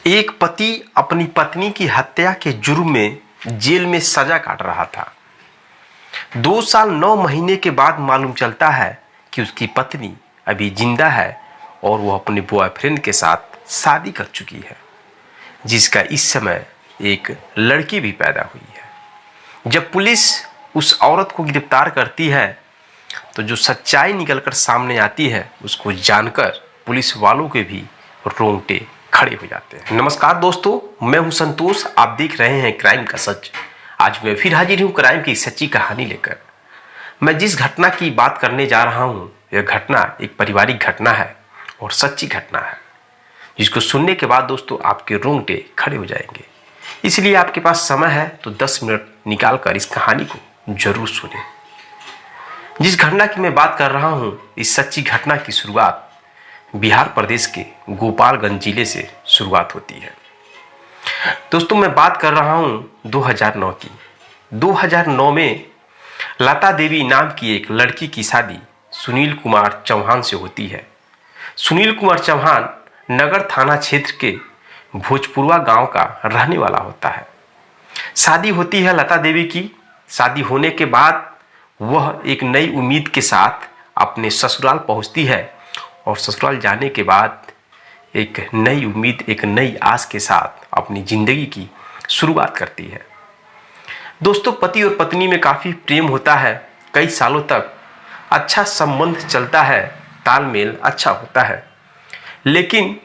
एक पति अपनी पत्नी की हत्या के जुर्म में जेल में सजा काट रहा था। 2 साल 9 महीने के बाद मालूम चलता है कि उसकी पत्नी अभी जिंदा है और वो अपने बॉयफ्रेंड के साथ शादी कर चुकी है, जिसका इस समय एक लड़की भी पैदा हुई है। जब पुलिस उस औरत को गिरफ्तार करती है तो जो सच्चाई निकलकर सामने आती है उसको जानकर पुलिस वालों के भी रोंगटे खड़े हो जाते हैं। नमस्कार दोस्तों, मैं हूं संतोष, आप देख रहे हैं क्राइम का सच। आज मैं फिर हाजिर हूं क्राइम की सच्ची कहानी लेकर। मैं जिस घटना की बात करने जा रहा हूं यह घटना एक पारिवारिक घटना है और सच्ची घटना है, जिसको सुनने के बाद दोस्तों आपके रोंगटे खड़े हो जाएंगे। इसलिए आपके पास समय है तो 10 मिनट निकाल कर इस कहानी को जरूर सुने। जिस घटना की मैं बात कर रहा हूं, इस सच्ची घटना की शुरुआत बिहार प्रदेश के गोपालगंज जिले से शुरुआत होती है। दोस्तों मैं बात कर रहा हूं 2009 की। 2009 में लता देवी नाम की एक लड़की की शादी सुनील कुमार चौहान से होती है। सुनील कुमार चौहान नगर थाना क्षेत्र के भोजपुरवा गांव का रहने वाला होता है। शादी होती है लता देवी की। शादी होने के बाद वह एक नई उम्मीद के साथ अपने ससुराल पहुंचती है और ससुराल जाने के बाद एक नई उम्मीद, एक नई आस के साथ अपनी जिंदगी की शुरुआत करती है। दोस्तों पति और पत्नी में काफ़ी प्रेम होता है। कई सालों तक अच्छा संबंध चलता है, तालमेल अच्छा होता है। लेकिन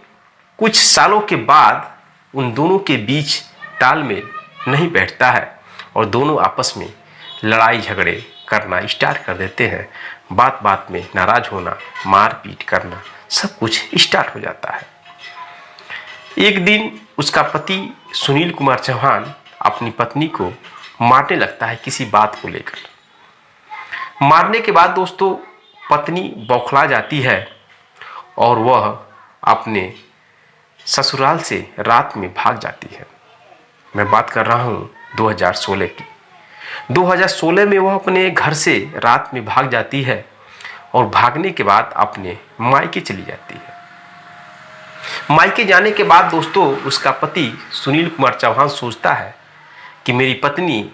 कुछ सालों के बाद उन दोनों के बीच तालमेल नहीं बैठता है और दोनों आपस में लड़ाई झगड़े करना स्टार्ट कर देते हैं। बात बात में नाराज होना, मारपीट करना, सब कुछ स्टार्ट हो जाता है। एक दिन उसका पति सुनील कुमार चौहान अपनी पत्नी को मारने लगता है किसी बात को लेकर। मारने के बाद दोस्तों पत्नी बौखला जाती है और वह अपने ससुराल से रात में भाग जाती है। मैं बात कर रहा हूँ 2016 की। 2016 में वह अपने घर से रात में भाग जाती है और भागने के बाद अपने मायके चली जाती है। मायके जाने के बाद दोस्तों उसका पति सुनील कुमार चौहान सोचता है कि मेरी पत्नी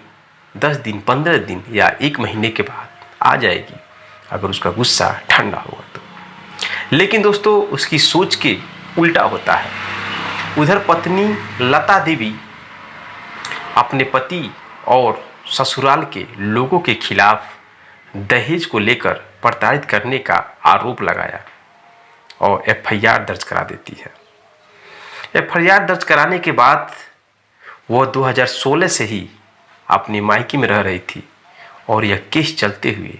10 दिन, 15 दिन या 1 महीने के बाद आ जाएगी, अगर उसका गुस्सा ठंडा होगा तो। लेकिन दोस्तों उसकी सोच के उल्टा होता है। उधर पत्नी लता देवी अपने पति और ससुराल के लोगों के खिलाफ दहेज को लेकर प्रताड़ित करने का आरोप लगाया और एफआईआर दर्ज करा देती है। एफआईआर दर्ज कराने के बाद वह 2016 से ही अपने मायके में रह रही थी और यह केस चलते हुए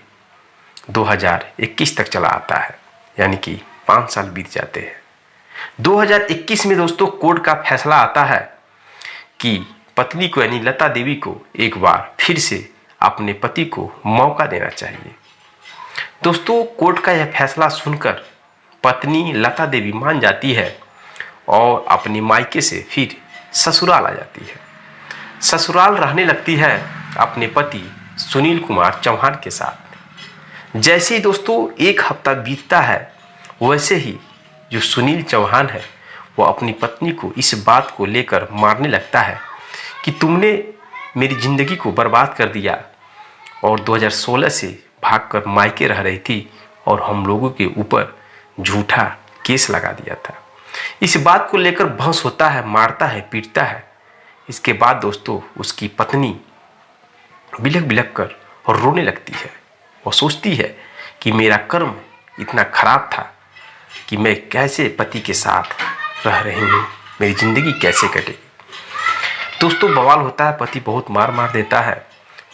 2021 तक चला आता है, यानी कि 5 साल बीत जाते हैं। 2021 में दोस्तों कोर्ट का फैसला आता है कि पत्नी को यानी लता देवी को एक बार फिर से अपने पति को मौका देना चाहिए। दोस्तों कोर्ट का यह फैसला सुनकर पत्नी लता देवी मान जाती है और अपनी मायके से फिर ससुराल आ जाती है। ससुराल रहने लगती है अपने पति सुनील कुमार चौहान के साथ। जैसे ही दोस्तों 1 हफ्ता बीतता है वैसे ही जो सुनील चौहान है वो अपनी पत्नी को इस बात को लेकर मारने लगता है कि तुमने मेरी ज़िंदगी को बर्बाद कर दिया और 2016 से भागकर मायके रह रही थी और हम लोगों के ऊपर झूठा केस लगा दिया था। इस बात को लेकर बहस होता है, मारता है, पीटता है। इसके बाद दोस्तों उसकी पत्नी बिलख बिलख कर और रोने लगती है और सोचती है कि मेरा कर्म इतना खराब था कि मैं कैसे पति के साथ रह रही हूँ, मेरी ज़िंदगी कैसे कटेगी। दोस्तों बवाल होता है, पति बहुत मार देता है।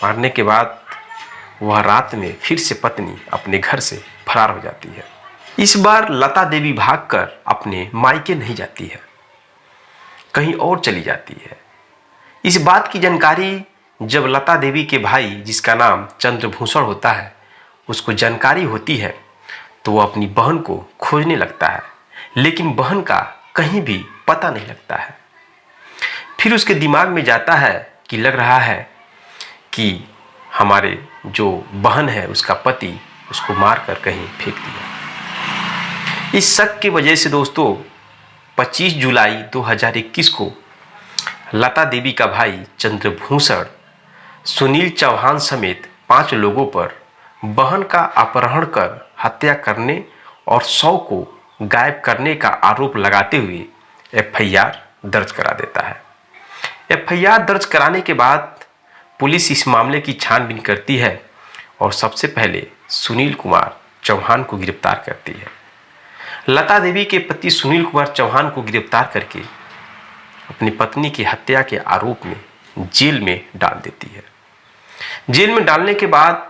मारने के बाद वह रात में फिर से पत्नी अपने घर से फरार हो जाती है। इस बार लता देवी भागकर अपने मायके नहीं जाती है, कहीं और चली जाती है। इस बात की जानकारी जब लता देवी के भाई, जिसका नाम चंद्रभूषण होता है, उसको जानकारी होती है तो वह अपनी बहन को खोजने लगता है, लेकिन बहन का कहीं भी पता नहीं लगता है। फिर उसके दिमाग में जाता है कि लग रहा है कि हमारे जो बहन है उसका पति उसको मारकर कहीं फेंक दिया। इस शक की वजह से दोस्तों 25 जुलाई 2021 को लता देवी का भाई चंद्रभूषण सुनील चौहान समेत 5 लोगों पर बहन का अपहरण कर हत्या करने और 100 को गायब करने का आरोप लगाते हुए एफआईआर दर्ज करा देता है। एफआईआर दर्ज कराने के बाद पुलिस इस मामले की छानबीन करती है और सबसे पहले सुनील कुमार चौहान को गिरफ्तार करती है। लता देवी के पति सुनील कुमार चौहान को गिरफ्तार करके अपनी पत्नी की हत्या के आरोप में जेल में डाल देती है। जेल में डालने के बाद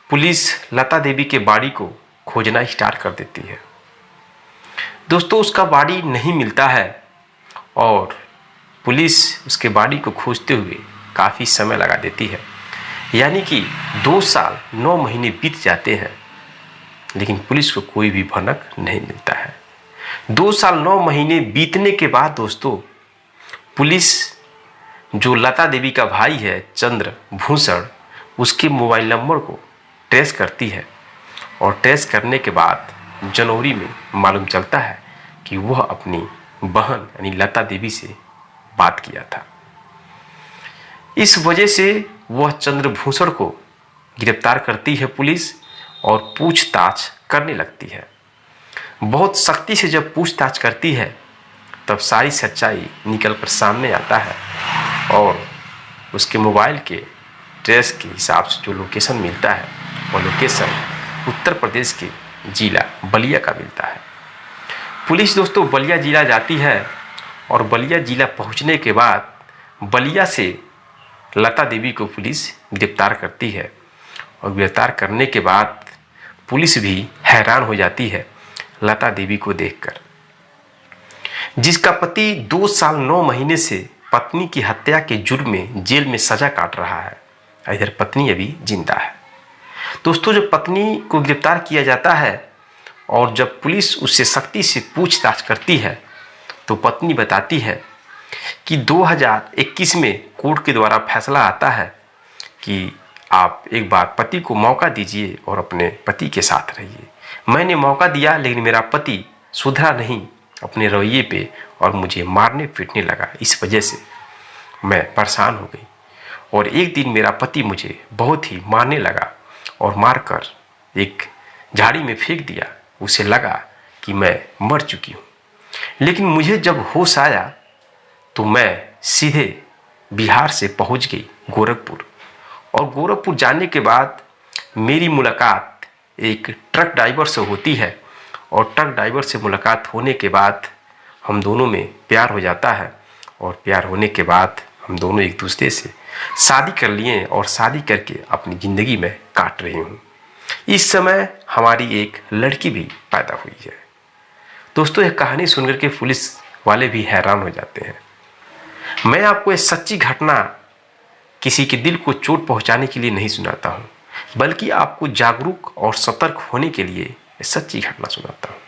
पुलिस लता देवी के बॉडी को खोजना स्टार्ट कर देती है। दोस्तों, उसका बॉडी नहीं मिलता है और पुलिस उसके बॉडी को खोजते हुए काफ़ी समय लगा देती है। यानी कि 2 साल 9 महीने बीत जाते हैं, लेकिन पुलिस को कोई भी भनक नहीं मिलता है। 2 साल 9 महीने बीतने के बाद दोस्तों, पुलिस जो लता देवी का भाई है चंद्रभूषण, उसके मोबाइल नंबर को ट्रेस करती है और ट्रेस करने के बाद जनवरी में मालूम चलता है कि वह अपनी बहन यानी लता देवी से बात किया था। इस वजह से वह चंद्रभूषण को गिरफ्तार करती है पुलिस और पूछताछ करने लगती है। बहुत सख्ती से जब पूछताछ करती है तब सारी सच्चाई निकल कर सामने आता है और उसके मोबाइल के ट्रेस के हिसाब से जो लोकेशन मिलता है वो लोकेशन उत्तर प्रदेश के जिला बलिया का मिलता है। पुलिस दोस्तों बलिया जिला जाती है और बलिया जिला पहुंचने के बाद बलिया से लता देवी को पुलिस गिरफ्तार करती है और गिरफ्तार करने के बाद पुलिस भी हैरान हो जाती है लता देवी को देखकर, जिसका पति 2 साल 9 महीने से पत्नी की हत्या के जुर्म में जेल में सजा काट रहा है। इधर पत्नी अभी जिंदा है। दोस्तों, जब पत्नी को गिरफ्तार किया जाता है और जब पुलिस उससे सख्ती से पूछताछ करती है तो पत्नी बताती है कि 2021 में कोर्ट के द्वारा फैसला आता है कि आप एक बार पति को मौका दीजिए और अपने पति के साथ रहिए। मैंने मौका दिया लेकिन मेरा पति सुधरा नहीं अपने रवैये पे और मुझे मारने पीटने लगा। इस वजह से मैं परेशान हो गई और एक दिन मेरा पति मुझे बहुत ही मारने लगा और मारकर एक झाड़ी में फेंक दिया। उसे लगा कि मैं मर चुकी हूँ, लेकिन मुझे जब होश आया तो मैं सीधे बिहार से पहुँच गई गोरखपुर और गोरखपुर जाने के बाद मेरी मुलाकात एक ट्रक ड्राइवर से होती है और ट्रक ड्राइवर से मुलाकात होने के बाद हम दोनों में प्यार हो जाता है और प्यार होने के बाद हम दोनों एक दूसरे से शादी कर लिए और शादी करके अपनी ज़िंदगी में काट रही हूँ। इस समय हमारी एक लड़की भी पैदा हुई है। दोस्तों, यह कहानी सुनकर के पुलिस वाले भी हैरान हो जाते हैं। मैं आपको ये सच्ची घटना किसी के दिल को चोट पहुंचाने के लिए नहीं सुनाता हूं, बल्कि आपको जागरूक और सतर्क होने के लिए ये सच्ची घटना सुनाता हूं।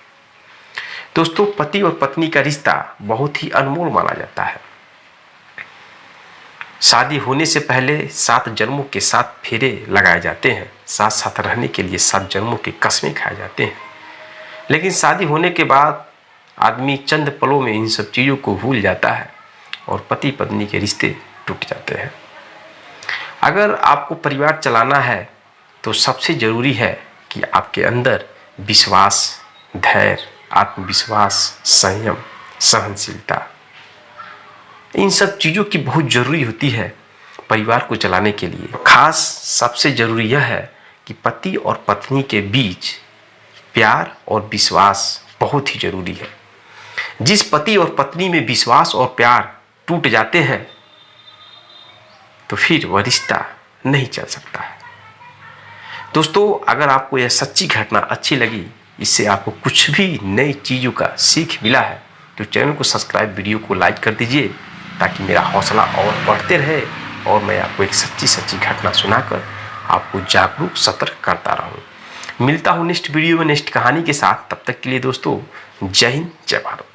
दोस्तों, पति और पत्नी का रिश्ता बहुत ही अनमोल माना जाता है। शादी होने से पहले 7 जन्मों के 7 फेरे लगाए जाते हैं, साथ साथ रहने के लिए 7 जन्मों के कस्में खाए जाते हैं। लेकिन शादी होने के बाद आदमी चंद पलों में इन सब चीज़ों को भूल जाता है और पति पत्नी के रिश्ते टूट जाते हैं। अगर आपको परिवार चलाना है तो सबसे ज़रूरी है कि आपके अंदर विश्वास, धैर्य, आत्मविश्वास, संयम, सहनशीलता, इन सब चीज़ों की बहुत ज़रूरी होती है परिवार को चलाने के लिए। खास सबसे ज़रूरी यह है कि पति और पत्नी के बीच प्यार और विश्वास बहुत ही ज़रूरी है। जिस पति और पत्नी में विश्वास और प्यार टूट जाते हैं तो फिर वह रिश्ता नहीं चल सकता है। दोस्तों, अगर आपको यह सच्ची घटना अच्छी लगी, इससे आपको कुछ भी नई चीज़ों का सीख मिला है, तो चैनल को सब्सक्राइब, वीडियो को लाइक कर दीजिए ताकि मेरा हौसला और बढ़ते रहे और मैं आपको एक सच्ची घटना सुनाकर आपको जागरूक, सतर्क करता रहूं। मिलता हूं नेक्स्ट वीडियो में नेक्स्ट कहानी के साथ। तब तक के लिए दोस्तों, जय हिंद, जय भारत।